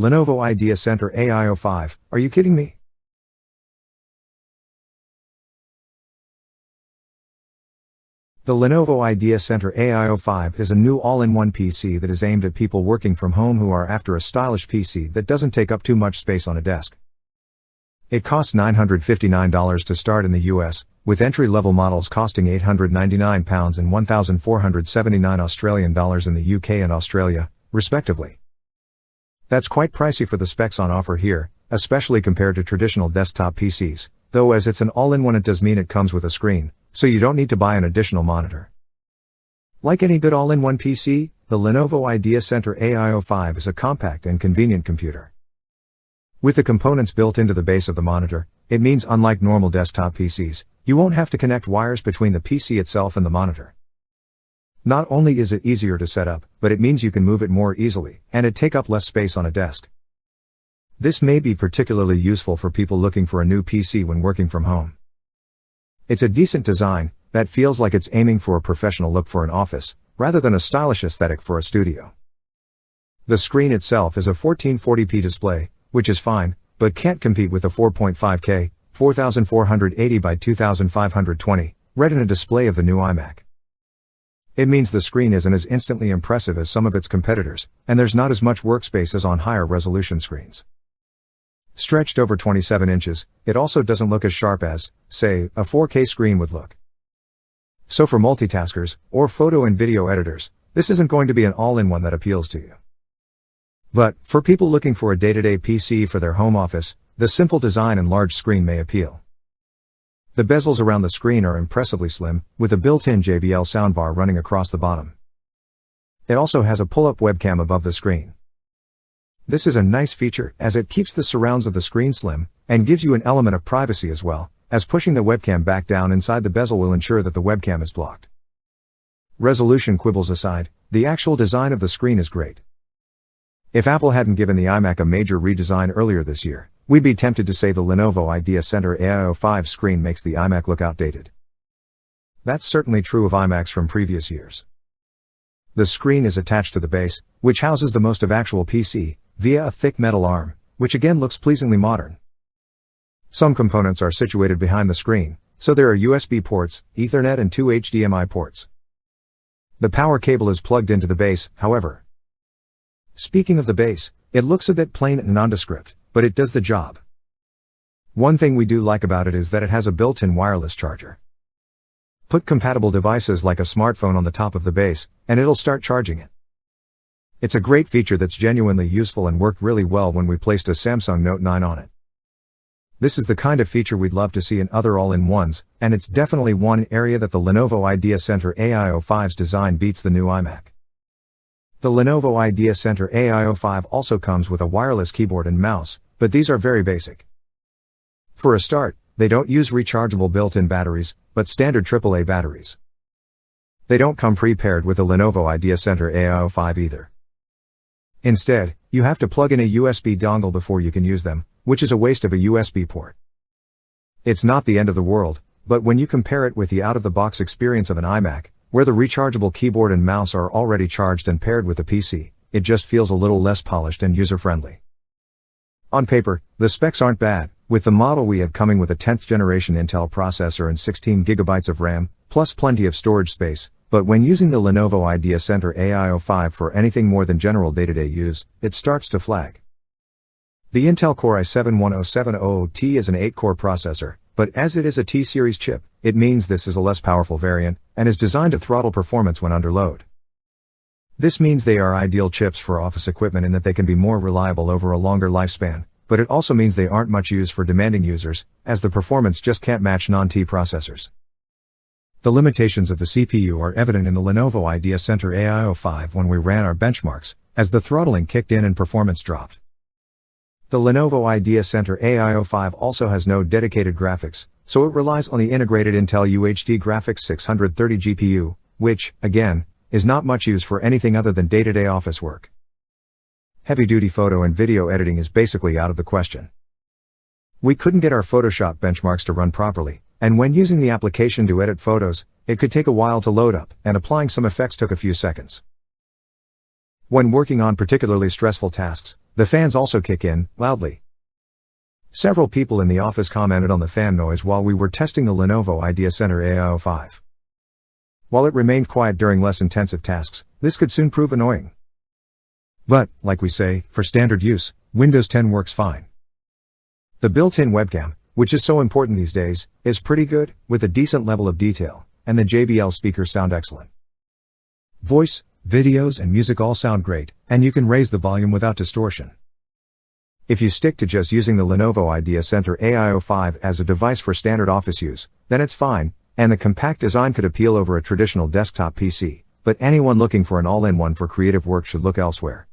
Lenovo Ideacentre AIO 5, are you kidding me? The Lenovo Ideacentre AIO 5 is a new all-in-one PC that is aimed at people working from home who are after a stylish PC that doesn't take up too much space on a desk. It costs $959 to start in the US, with entry-level models costing £899 and $1,479 Australian dollars in the UK and Australia, respectively. That's quite pricey for the specs on offer here, especially compared to traditional desktop PCs, though as it's an all-in-one it does mean it comes with a screen, so you don't need to buy an additional monitor. Like any good all-in-one PC, the Lenovo Ideacentre AIO 5 is a compact and convenient computer. With the components built into the base of the monitor, it means unlike normal desktop PCs, you won't have to connect wires between the PC itself and the monitor. Not only is it easier to set up, but it means you can move it more easily, and it take up less space on a desk. This may be particularly useful for people looking for a new PC when working from home. It's a decent design that feels like it's aiming for a professional look for an office, rather than a stylish aesthetic for a studio. The screen itself is a 1440p display, which is fine, but can't compete with a 4.5K, 4480 by 2520, Retina display of the new iMac. It means the screen isn't as instantly impressive as some of its competitors, and there's not as much workspace as on higher resolution screens. Stretched over 27 inches, it also doesn't look as sharp as, say, a 4K screen would look. So for multitaskers, or photo and video editors, this isn't going to be an all-in-one that appeals to you. But, for people looking for a day-to-day PC for their home office, the simple design and large screen may appeal. The bezels around the screen are impressively slim, with a built-in JBL soundbar running across the bottom. It also has a pull-up webcam above the screen. This is a nice feature, as it keeps the surrounds of the screen slim, and gives you an element of privacy as well, as pushing the webcam back down inside the bezel will ensure that the webcam is blocked. Resolution quibbles aside, the actual design of the screen is great. If Apple hadn't given the iMac a major redesign earlier this year, we'd be tempted to say the Lenovo Ideacentre AIO 5 screen makes the iMac look outdated. That's certainly true of iMacs from previous years. The screen is attached to the base, which houses the most of actual PC, via a thick metal arm, which again looks pleasingly modern. Some components are situated behind the screen, so there are USB ports, Ethernet and 2 HDMI ports. The power cable is plugged into the base, however. Speaking of the base, it looks a bit plain and nondescript, but it does the job. One thing we do like about it is that it has a built-in wireless charger. Put compatible devices like a smartphone on the top of the base, and it'll start charging it. It's a great feature that's genuinely useful and worked really well when we placed a Samsung Note 9 on it. This is the kind of feature we'd love to see in other all-in-ones, and it's definitely one area that the Lenovo Ideacentre AIO 5's design beats the new iMac. The Lenovo Ideacentre AIO 5 also comes with a wireless keyboard and mouse, but these are very basic. For a start, they don't use rechargeable built-in batteries, but standard AAA batteries. They don't come pre-paired with the Lenovo Ideacentre AIO 5 either. Instead, you have to plug in a USB dongle before you can use them, which is a waste of a USB port. It's not the end of the world, but when you compare it with the out-of-the-box experience of an iMac, where the rechargeable keyboard and mouse are already charged and paired with the PC, it just feels a little less polished and user-friendly. On paper, the specs aren't bad, with the model we had coming with a 10th generation Intel processor and 16 GB of RAM, plus plenty of storage space, but when using the Lenovo Ideacentre AIO 5 for anything more than general day-to-day use, it starts to flag. The Intel Core i7-10700T is an 8-core processor, but as it is a T-series chip, it means this is a less powerful variant, and is designed to throttle performance when under load. This means they are ideal chips for office equipment in that they can be more reliable over a longer lifespan, but it also means they aren't much use for demanding users, as the performance just can't match non-T processors. The limitations of the CPU are evident in the Lenovo Ideacentre AIO 5 when we ran our benchmarks, as the throttling kicked in and performance dropped. The Lenovo Ideacentre AIO 5 also has no dedicated graphics, so it relies on the integrated Intel UHD Graphics 630 GPU, which, again, is not much use for anything other than day-to-day office work. Heavy-duty photo and video editing is basically out of the question. We couldn't get our Photoshop benchmarks to run properly, and when using the application to edit photos, it could take a while to load up, and applying some effects took a few seconds. When working on particularly stressful tasks, The fans also kick in, loudly. Several people in the office commented on the fan noise while we were testing the Lenovo Ideacentre AIO 5. While it remained quiet during less intensive tasks, this could soon prove annoying. But, like we say, for standard use, Windows 10 works fine. The built-in webcam, which is so important these days, is pretty good, with a decent level of detail, and the JBL speakers sound excellent. Voice, videos and music all sound great, and you can raise the volume without distortion. If you stick to just using the Lenovo Ideacentre AIO 5 as a device for standard office use, then it's fine, and the compact design could appeal over a traditional desktop PC, but anyone looking for an all-in-one for creative work should look elsewhere.